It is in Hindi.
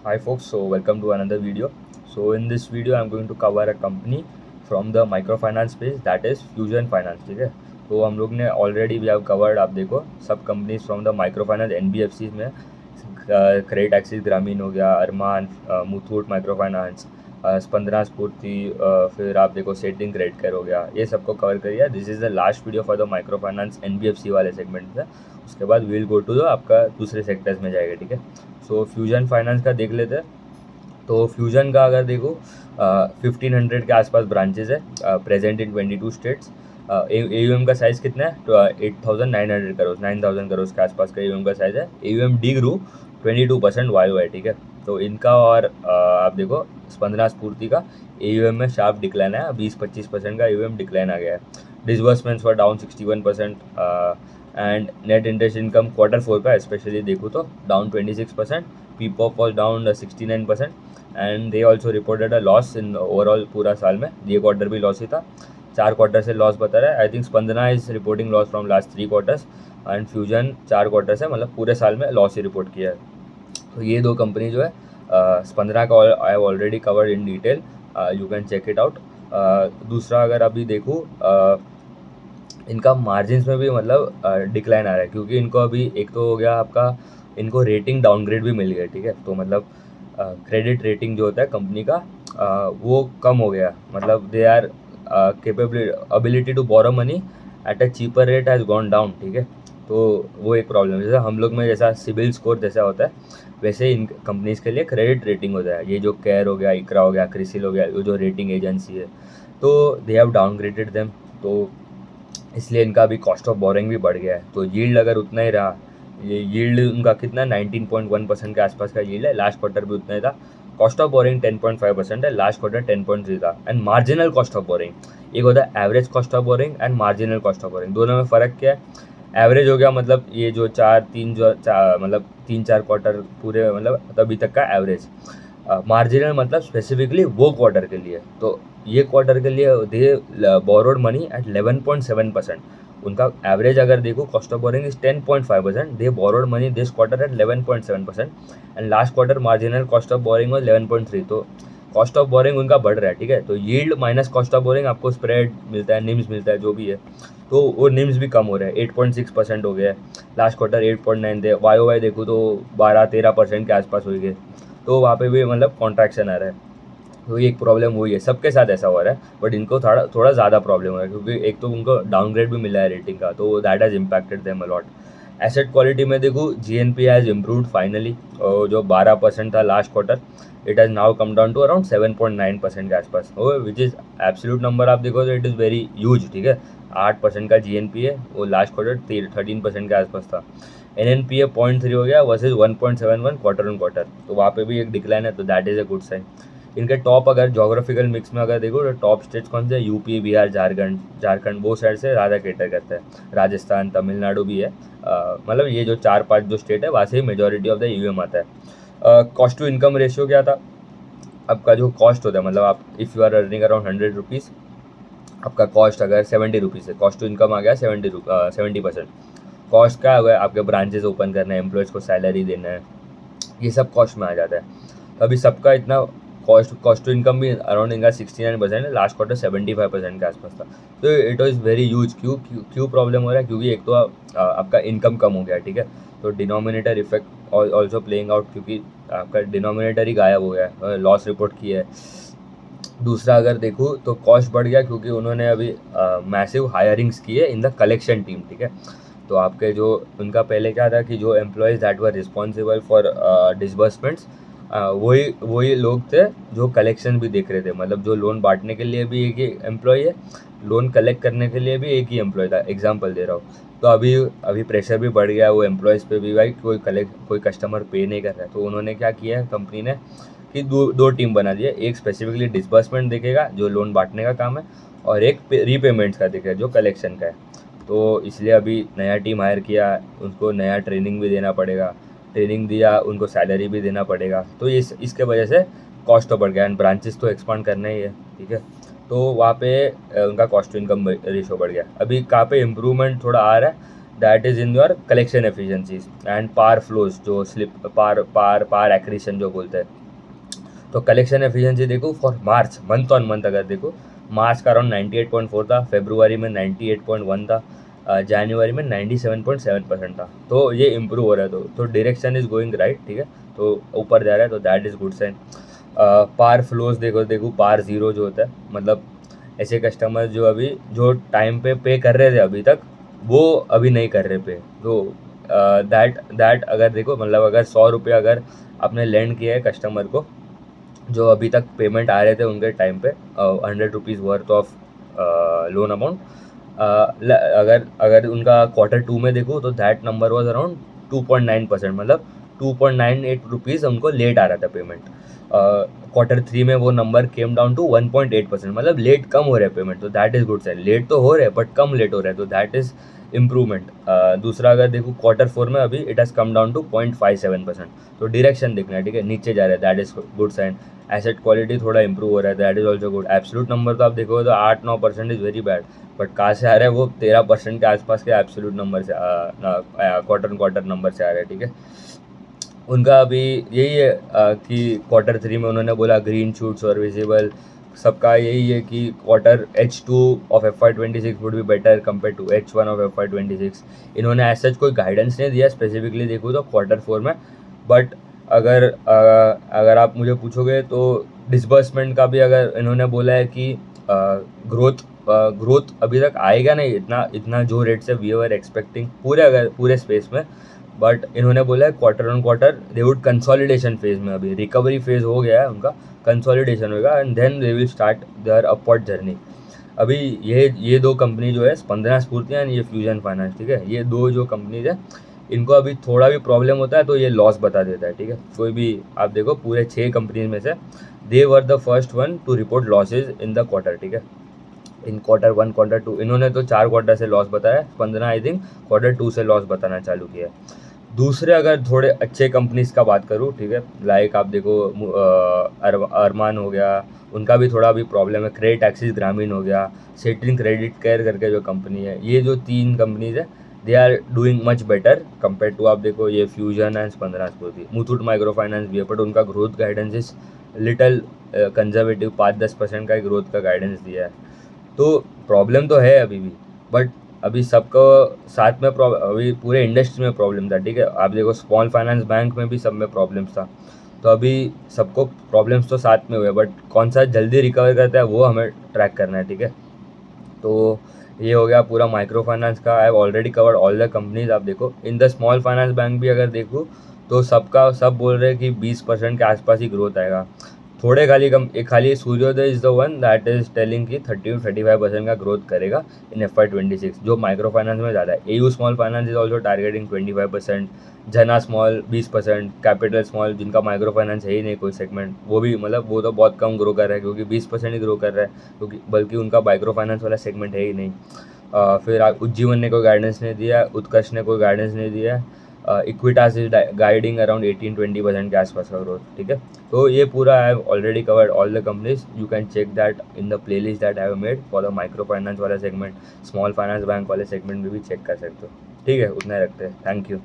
Hi folks, so welcome to another video. So in this video I'm going to cover a company from the microfinance space, that is Fusion Finance. ठीक है, तो हम लोग ने ऑलरेडी वी हैव कवर्ड, आप देखो सब companies from the microfinance NBFC में क्रेडिट एक्सिस ग्रामीण हो गया, अरमान, मुथूट माइक्रोफाइनेंस, स्पंदना स्फूर्ति, फिर आप देखो सेटिंग क्रेडिट केयर हो गया, ये सबको कवर करिए. This is the last video for the microfinance NBFC वाले सेगमेंट में. उसके बाद वील गो टू द आपका दूसरे सेक्टर्स में जाएगा. ठीक है, सो फ्यूजन फाइनेंस का देख लेते हैं. तो फ्यूजन का अगर देखो 1500 के आसपास ब्रांचेज है, प्रेजेंट इन 22 स्टेट्स. एयूएम का साइज़ कितना है? तो 8900 करोड़, 9000 करोड़ के आसपास का एयूएम का साइज़ है. एयूएम डी ग्रू 22% वाई है. ठीक है, तो इनका और आप देखो स्पंदना स्फूर्ति का एयूएम में शार्प डिक्लाइन है, 20-25% का एयूएम डिक्लाइन आ गया है. Disbursements for down 61%, and net interest income Q4 का स्पेशली देखूँ तो डाउन 26%. पीपॉप was down 69%, and they also reported a loss in overall. पूरा साल में ये क्वार्टर भी लॉस ही था, 4 क्वार्टर से लॉस बता रहा है. I think Spandana is reporting loss from last 3 quarters, and fusion 4 quarter से मतलब पूरे साल में लॉस ही रिपोर्ट किया है. तो ये दो कंपनी जो है, स्पंदना का I have already covered in detail, you can check it out. दूसरा अगर अभी देखूँ, इनका मार्जिन्स में भी मतलब डिक्लाइन आ रहा है, क्योंकि इनको अभी एक तो हो गया आपका, इनको रेटिंग डाउनग्रेड भी मिल गया. ठीक है, तो मतलब क्रेडिट रेटिंग जो होता है कंपनी का, वो कम हो गया. मतलब they are ability to borrow money at a cheaper rate has gone down. ठीक है, तो वो एक प्रॉब्लम है. जैसे हम लोग में जैसा सिबिल स्कोर जैसा होता है, वैसे इन कंपनीज़ के लिए क्रेडिट रेटिंग होता है. ये जो केयर हो गया, इकरा हो गया, क्रिसिल हो गया, ये जो रेटिंग एजेंसी है, तो दे हैव डाउनग्रेडेड देम. तो इसलिए इनका अभी कॉस्ट ऑफ बोरिंग भी बढ़ गया है. तो यील्ड अगर उतना ही रहा, ये यील्ड उनका कितना 19.1% के आसपास का यील्ड है, लास्ट क्वार्टर भी उतना ही था. कॉस्ट ऑफ बोरिंग 10.5% है, लास्ट क्वार्टर 10.3 था. And marginal cost of boring, एक होता है average cost of boring and marginal cost of boring, दोनों में फ़र्क क्या है? एवरेज हो गया मतलब ये जो मतलब 3-4 क्वार्टर पूरे मतलब तभी तक का एवरेज. मार्जिनल मतलब स्पेसिफिकली वो क्वार्टर के लिए. तो ये क्वार्टर के लिए दे बोरोड मनी एट 11.7%. उनका एवरेज अगर देखो, cost of borrowing is 10.5%, they borrowed money this quarter at 11.7%, and last quarter marginal cost of borrowing was 11.3. तो कॉस्ट ऑफ बोरिंग उनका बढ़ रहा है. ठीक है, तो yield minus cost of boring आपको स्प्रेड मिलता है, निम्स मिलता है, जो भी है. तो वो निम्स भी कम हो रहे हैं, 8.6% हो गया है. लास्ट क्वार्टर 8.9 थे. वाई देखो तो 12-13% के आसपास हो गए. तो वहाँ पे भी मतलब कॉन्ट्रैक्शन आ रहा है. तो ये एक प्रॉब्लम हुई है, सबके साथ ऐसा हो रहा है, बट इनको थोड़ा थोड़ा ज़्यादा प्रॉब्लम हो रहा है, क्योंकि एक तो उनको डाउनग्रेड भी मिला है रेटिंग का, तो that has impacted them a lot. Asset quality में देखो, जीएनपी हैज़ इम्प्रूव्ड फाइनली. जो 12% था last quarter, it has now come down to around 7.9% के आसपास, विच इज़ एब्सोल्यूट नंबर आप देखो तो इट इज़ वेरी ह्यूज. ठीक है, 8% का जीएनपी है, वो लास्ट क्वार्टर 13% के आसपास था. एनएनपी 0.3 हो गया वर्सेज 1.71 क्वार्टर ऑन क्वार्टर, तो वहाँ पे भी एक डिक्लाइन है, तो that is a good sign. इनके टॉप अगर जोग्राफिकल मिक्स में अगर देखो तो टॉप स्टेट्स कौन से? यूपी, बिहार, झारखंड वो साइड से ज़्यादा कैटर करता है. राजस्थान, तमिलनाडु भी है. मतलब ये जो 4-5 जो स्टेट है, वहाँ से मेजोरिटी ऑफ द यूएम आता है. कॉस्ट टू इनकम रेशियो क्या था? आपका जो कॉस्ट होता है, मतलब आप if you are earning around 100 rupees, आपका कॉस्ट अगर 70 रुपीज़ है, कॉस्ट टू इनकम आ गया 70%. कॉस्ट क्या होगा? आपके ब्रांचेस ओपन करना है, एम्प्लॉयज़ को सैलरी देना है, ये सब कॉस्ट में आ जाता है. अभी सबका इतना कॉस्ट टू इनकम भी अराउंड इनका 69% है, लास्ट क्वार्टर 75% के आसपास था. तो इट वॉज वेरी ह्यूज. क्यों प्रॉब्लम हो रहा है? क्योंकि एक तो आपका इनकम कम हो गया. ठीक है, तो denominator effect also playing out, क्योंकि आपका डिनोमिनेटर ही गायब हो गया है, लॉस रिपोर्ट किया है. दूसरा अगर देखूँ तो कॉस्ट बढ़ गया, क्योंकि उन्होंने अभी मैसिव हायरिंग्स की है इन द कलेक्शन टीम. ठीक है, तो आपके जो उनका पहले क्या था कि जो employees that were responsible for disbursements, वही लोग थे जो कलेक्शन भी देख रहे थे. मतलब जो लोन बांटने के लिए भी एक ही एम्प्लॉय है, लोन कलेक्ट करने के लिए भी एक ही एम्प्लॉय था. एग्जांपल दे रहा हूँ. तो अभी प्रेशर भी बढ़ गया वो एम्प्लॉयज़ पे भी, भाई कोई कस्टमर पे नहीं कर रहा है. तो उन्होंने क्या किया है कंपनी ने कि दो टीम बना दी है. एक स्पेसिफिकली डिसबर्समेंट देखेगा, जो लोन बांटने का काम है, और एक रीपेमेंट्स का देखेगा, जो कलेक्शन का है. तो इसलिए अभी नया टीम हायर किया, उनको नया ट्रेनिंग भी देना पड़ेगा. ट्रेनिंग दिया, उनको सैलरी भी देना पड़ेगा. तो इसके वजह से कॉस्ट तो बढ़ गया, एंड ब्रांचेस तो एक्सपांड करना ही है. ठीक है, तो वहाँ पे उनका कॉस्ट टू इनकम रेशो बढ़ गया. अभी कहाँ पे इम्प्रूवमेंट थोड़ा आ रहा है? That is in your collection efficiencies and par flows, जो स्लिप पार एक्रीशन जो बोलते हैं. तो कलेक्शन एफिशिएंसी देखो for March, month on month अगर देखो, मार्च का अराउंड 98.4 था, फेब्रुवरी में 98.1 था, जनवरी में 97.7% था। तो ये इम्प्रूव हो रहा है, तो डायरेक्शन इज गोइंग राइट, ठीक है, तो ऊपर जा रहा है, तो that is good sign. Par flows देखो पार ज़ीरो जो होता है, मतलब ऐसे कस्टमर जो अभी जो टाइम पे कर रहे थे अभी तक, वो अभी नहीं कर रहे पे, तो दैट अगर देखो, मतलब अगर 100 रुपये अगर आपने लेंड किया है कस्टमर को, जो अभी तक पेमेंट आ रहे थे उनके टाइम पे, 100 rupees worth of loan amount, अगर अगर उनका Q2 में देखो तो दैट नंबर वॉज अराउंड 2.9%, मतलब 2.98 रुपीज़ उनको लेट आ रहा था पेमेंट। Q3 में वो नंबर केम डाउन टू 1.8%, मतलब लेट कम हो रहा है पेमेंट, तो that is good sign. Late तो हो रहे हैं बट कम लेट हो रहा है, तो दैट इज़ इम्प्रूवमेंट। दूसरा अगर देखो Q4 में अभी it has come down to 0.57%, तो डायरेक्शन दिखना है, ठीक है, नीचे जा रहा है, that is good sign. Asset quality थोड़ा इंप्रूव हो रहा है, that is also good. Absolute number तो आप देखोगे तो 8-9% इज़ वेरी बैड, बट कहाँ से आ रहा है वो 13% के आसपास के एब्सोल्यूट नंबर से, क्वार्टर नंबर से आ रहा है, ठीक है। उनका अभी यही है कि Q3 में उन्होंने बोला ग्रीन शूट्स और विजिबल, सबका यही है कि H2 of FY26 would be better compare to H1 of FY26। इन्होंने ऐसा कोई गाइडेंस नहीं दिया स्पेसिफिकली देखो तो Q4 में, बट अगर आप मुझे पूछोगे तो डिसबर्समेंट का भी अगर इन्होंने बोला है कि ग्रोथ अभी तक आएगा नहीं इतना जो रेट से वी आर एक्सपेक्टिंग पूरे स्पेस में, बट इन्होंने बोला है Q-on-Q they would consolidation phase में, अभी रिकवरी फेज हो गया है उनका, कंसोलिडेशन होगा and then they will start their upward journey. अभी ये दो कंपनी जो है, स्पंदना स्फूर्ति एंड ये फ्यूजन फाइनेंस, ठीक है, ये दो जो कंपनीज है, इनको अभी थोड़ा भी प्रॉब्लम होता है तो ये लॉस बता देता है, ठीक है। कोई भी आप देखो पूरे 6 कंपनीज में से they were the first one to report losses in the quarter, ठीक है, इन Q1 Q2 इन्होंने तो 4 क्वार्टर से लॉस बताया, स्पंदना आई थिंक Q2 से लॉस बताना चालू किया है। दूसरे अगर थोड़े अच्छे कंपनीज का बात करूँ, ठीक है, लाइक आप देखो अरमान हो गया, उनका भी थोड़ा अभी प्रॉब्लम है। क्रेडिट एक्सिस ग्रामीण हो गया, सेटिंग क्रेडिट केयर करके जो कंपनी है, ये जो 3 कंपनीज है they are doing much better compare to आप देखो ये फ्यूजन एंड स्पंदना स्फूर्ति। मुथूट माइक्रो फाइनेंस भी है, बट उनका growth guidance is little conservative, 5-10% का ही ग्रोथ का गाइडेंस दिया है, तो प्रॉब्लम तो है अभी भी, बट अभी सबको साथ में अभी पूरे इंडस्ट्री में प्रॉब्लम था, ठीक है। आप देखो स्मॉल फाइनेंस बैंक में भी सब में प्रॉब्लम्स था, तो अभी सबको प्रॉब्लम्स तो साथ में हुए, बट कौन सा जल्दी रिकवर करता है वो हमें ट्रैक करना है, ठीक है। तो ये हो गया पूरा माइक्रो फाइनेंस का। I have already covered all the companies. आप देखो in the small finance bank भी अगर देखो तो सब बोल रहे हैं कि 20% के आसपास ही ग्रोथ आएगा। थोड़े खाली सूर्योदय is the one that is telling कि 30-35% का ग्रोथ करेगा इन FY26, जो माइक्रो फाइनेंस में ज़्यादा है। AU small finance is also targeting 25%, जना स्मॉल 20%, कैपिटल स्मॉल जिनका माइक्रो फाइनेंस है ही नहीं कोई सेगमेंट, वो भी मतलब वो तो बहुत कम ग्रो कर रहा है, क्योंकि 20% ही ग्रो कर रहा है, क्योंकि बल्कि उनका माइक्रो फाइनेंस वाला सेगमेंट है ही नहीं। फिर उज्जीवन ने कोई गाइडेंस नहीं दिया, उत्कर्ष ने कोई गाइडेंस नहीं दिया, इक्विटास इज गाइडिंग अराउंड 18-20% के आसपास का ग्रोथ, ठीक है। तो ये पूरा I have already covered all the companies, you can check that in the playlist that I have made for the micro finance वाला सेगमेंट। स्मॉल फाइनेंस बैंक वाले सेगमेंट में भी चेक कर सकते हो, ठीक है। उतना ही रखते हैं, थैंक यू।